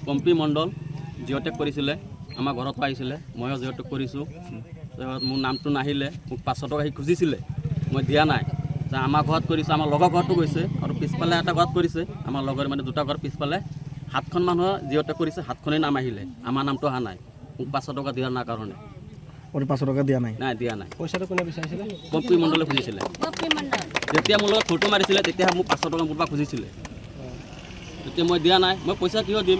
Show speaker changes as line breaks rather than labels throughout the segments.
পম্পী মণ্ডল geotag কৰিছিলে, আমাৰ ঘৰত আহিছিলে, ময়ো জিঅ'টেক কৰিছোঁ। তাৰপিছত মোৰ নামটো নাহিলে, মোক 500 টকা সি খুজিছিলে, মই দিয়া নাই। আমাৰ ঘৰত কৰিছোঁ, আমাৰ লগৰ ঘৰতো গৈছে আৰু পিছফালে এটা ঘৰত কৰিছে, আমাৰ লগৰ মানে দুটা ঘৰ পিছফালে 7খন মানুহৰ জিঅ'টেক কৰিছে, 7খনেই নাম আহিলে, আমাৰ নামটো অহা নাই। মোক 500 টকা দিয়াৰ নাই কাৰণে
500 টকা দিয়া নাই?
নাই, দিয়া নাই।
পইচাটো কোনে বিচাৰিছিলে?
পম্পী মণ্ডলে খুজিছিলে। যেতিয়া মোৰ লগত ফটো মাৰিছিলে তেতিয়া মোক 500 টকা মোৰ পৰা খুজিছিলে, তেতিয়া মই দিয়া নাই। মই পইচা কিয় দিম?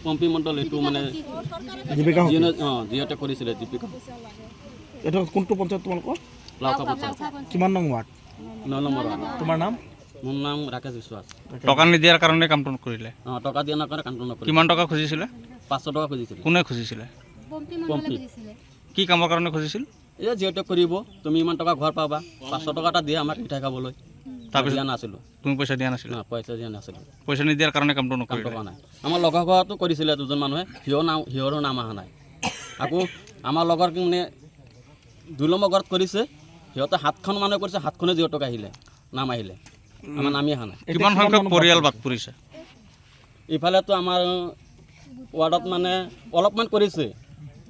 পম্পী মণ্ডল এইটো মানে জিঅ'টেক কৰিছিলে, দীপিকা।
এইটো কোনটো পঞ্চায়ত তোমালোকৰ?
লাউকা পঞ্চায়ত।
কিমান নং ৱাৰ্ড?
9 number ward.
তোমাৰ নাম?
মোৰ নাম ৰাকেশ বিশ্বাস।
টকা নিদিয়াৰ কাৰণে কামটো কৰিলে?
টকা দিয়া নাই কাৰণে কামটো নকৰিলে।
কিমান টকা খুজিছিলে?
500 টকা খুজিছিলে।
কোনে খুজিছিলে?
পম্পী।
কি কামৰ কাৰণে খুজিছিল?
এই জিঅ'টেক কৰিব, তুমি ইমান টকা ঘৰ পাবা, 500 টকা এটা দিয়া আমাক মিঠাই খাবলৈ। তাৰপিছত দিয়া নাছিলোঁ।
তুমি পইচা দিয়া নাছিলা?
পইচা দিয়া নাছিলোঁ।
পইচা নিদিয়াৰ কাৰণে কামটো নকৰিলে?
কামটো কৰা নাই। আমাৰ লগৰ ঘৰতো কৰিছিলে দুজন মানুহে, সিহঁৰো নাম অহা নাই। আকৌ আমাৰ লগৰ মানে 2 নম্বৰ ঘৰত কৰিছে, সিহঁতে 7খন মানুহে কৰিছে, 7খনে জিঅ'টেক আহিলে, নাম আহিলে, আমাৰ নামেই অহা নাই।
কিমান সংখ্যক পৰিয়াল বাদ পৰিছে?
ইফালেতো আমাৰ ৱাৰ্ডত মানে অলপমান কৰিছে,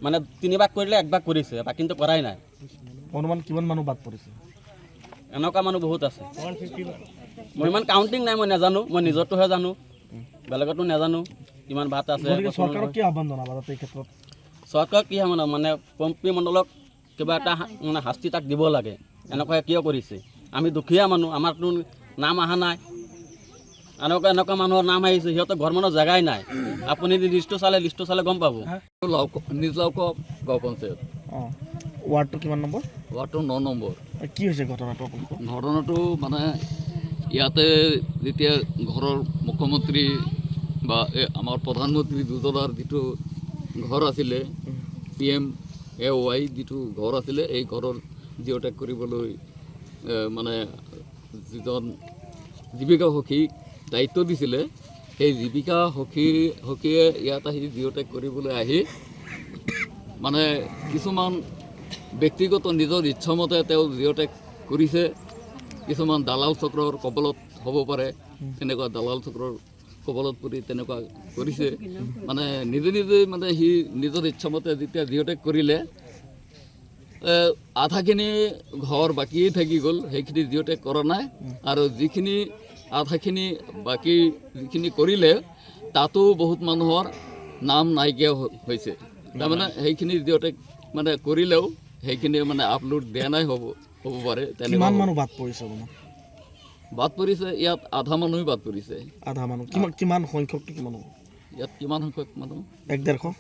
মানে 3 ভাগ কৰিলে 1 ভাগ কৰিছে, বাকীটো কৰাই নাই।
অনুমান কিমান মানুহ বাদ পৰিছে?
এনেকুৱা মানুহ বহুত আছে। মই ইমান কাউণ্টিং নাই, মই নাজানো, মই নিজৰটোহে জানো, বেলেগতো নাজানো কিমান বাট আছে।
চৰকাৰক কি আহ্বান জনাবা যাতে এই ক্ষেত্ৰত?
চৰকাৰক কি মানে পম্পী মণ্ডলক কিবা এটা মানে শাস্তি তাক দিব লাগে। এনেকুৱা কিয় কৰিছে? আমি দুখীয়া মানুহ, আমাৰতো নাম অহা নাই। এনেকুৱা মানুহৰ নাম আহিছে, সিহঁতৰ ঘৰ মানুহৰ জেগাই নাই। আপুনি লিষ্টটো চালে গম পাব। নিজ লাউকা গাঁও পঞ্চায়ত।
ৱাৰ্ডটো কিমান নম্বৰ?
ৱাৰ্ডটো 9 নম্বৰ।
কি হৈছে ঘটনাটো?
ঘটনাটো মানে ইয়াতে যেতিয়া ঘৰৰ মুখ্যমন্ত্ৰী বা আমাৰ প্ৰধানমন্ত্ৰী দুজনাৰ যিটো ঘৰ আছিলে, PMAY যিটো ঘৰ আছিলে, এই ঘৰৰ জিঅ'টেক কৰিবলৈ মানে যিজন জীৱিকা সখীক দায়িত্ব দিছিলে, সেই জীৱিকা সখীয়ে ইয়াত আহি জিঅ'টেক কৰিবলৈ আহি মানে কিছুমান ব্যক্তিগত নিজৰ ইচ্ছামতে তেওঁ জিঅ'টেক কৰিছে। কিছুমান দালাল চক্ৰৰ কবলত হ'ব পাৰে, তেনেকুৱা দালাল চক্ৰৰ কবলত পৰি তেনেকুৱা কৰিছে। মানে নিজে মানে সি নিজৰ ইচ্ছামতে যেতিয়া জিঅ'টেক কৰিলে, আধাখিনি ঘৰ বাকী থাকি গ'ল, সেইখিনি জিঅ'টেক কৰা নাই। আৰু যিখিনি আধাখিনি বাকী যিখিনি কৰিলে, তাতো বহুত মানুহৰ নাম নাইকিয়া হৈছে। তাৰমানে সেইখিনি জিঅ'টেক মানে কৰিলেও সেইখিনি মানে আপলোড দিয়া নাই হ'ব পাৰে।
কিমান মানুহ বাদ পৰিছে?
বাদ পৰিছে ইয়াত আধা মানুহেই বাদ পৰিছে।
আধা মানুহ? কিমান সংখ্যকটো কিমান হ'ব
ইয়াত? কিমান সংখ্যক মানুহ?
1-150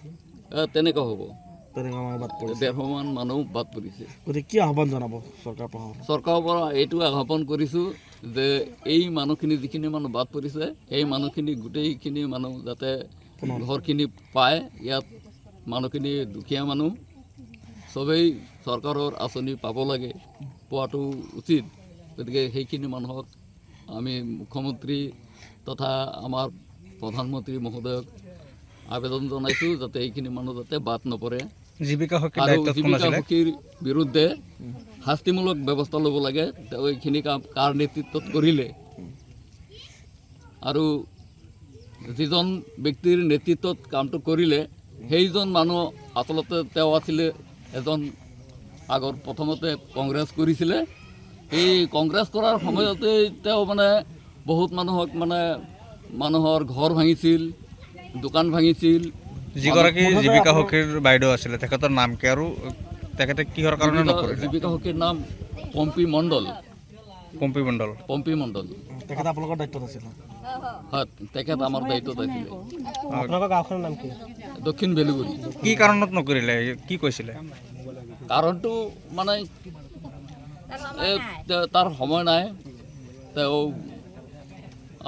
তেনেকুৱা হ'ব।
150
মান মানুহ বাদ পৰিছে।
গতিকে কি আহ্বান জনাব চৰকাৰৰ পৰা?
চৰকাৰৰ পৰা এইটো আহ্বান কৰিছোঁ যে এই মানুহখিনি যিখিনি মানুহ বাদ পৰিছে, এই মানুহখিনি গোটেইখিনি মানুহ যাতে ঘৰখিনি পায়। ইয়াত মানুহখিনি দুখীয়া মানুহ, চবেই চৰকাৰৰ আঁচনি পাব লাগে, পোৱাটো উচিত। গতিকে সেইখিনি মানুহক আমি মুখ্যমন্ত্ৰী তথা আমাৰ প্ৰধানমন্ত্ৰী মহোদয়ক আবেদন জনাইছোঁ যাতে এইখিনি মানুহ যাতে বাদ নপৰে।
জীৱিকা
সখীৰ বিৰুদ্ধে শাস্তিমূলক ব্যৱস্থা ল'ব লাগে। তেওঁ এইখিনি কাম কাৰ নেতৃত্বত কৰিলে, আৰু যিজন ব্যক্তিৰ নেতৃত্বত কামটো কৰিলে, সেইজন মানুহ আচলতে তেওঁ আছিলে এজন আগৰ প্ৰথমতে কংগ্ৰেছ কৰিছিলে। এই কংগ্ৰেছ কৰাৰ সময়তে তেওঁ মানে বহুত মানুহক মানে মানুহৰ ঘৰ ভাঙিছিল, দোকান ভাঙিছিল।
যিগৰাকী জীৱিকা সখীৰ বাইদেউ আছিলে তেখেতৰ নাম কি আৰু তেখেতে কিহৰ কাৰণে নকৰিলে?
জীৱিকা সখীৰ নাম পম্পী মণ্ডল।
তেখেত আপোনালোকৰ দায়িত্বত আছিলে?
হয়, তেখেত আমাৰ দায়িত্বত আছিলে।
আপোনালোকৰ গাঁওখনৰ নাম কি?
দক্ষিণ বেলুগুৰি।
কি কাৰণত নকৰিলে, কি কৈছিলে?
কাৰণটো মানে তাৰ সময় নাই, তেওঁ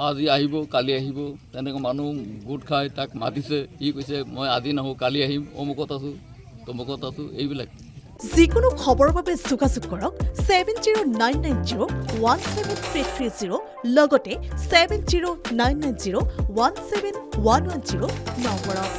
আজি আহিব কালি আহিব তেনেকৈ মানুহ গোট খাই তাক মাতিছে। সি কৈছে মই আজি নাহোঁ, কালি আহিম, অমুকত আছোঁ তমুকত আছোঁ, এইবিলাক।
যিকোনো খবৰৰ বাবে যোগাযোগ কৰক 7099017330 লগতে 7099017110 নম্বৰত।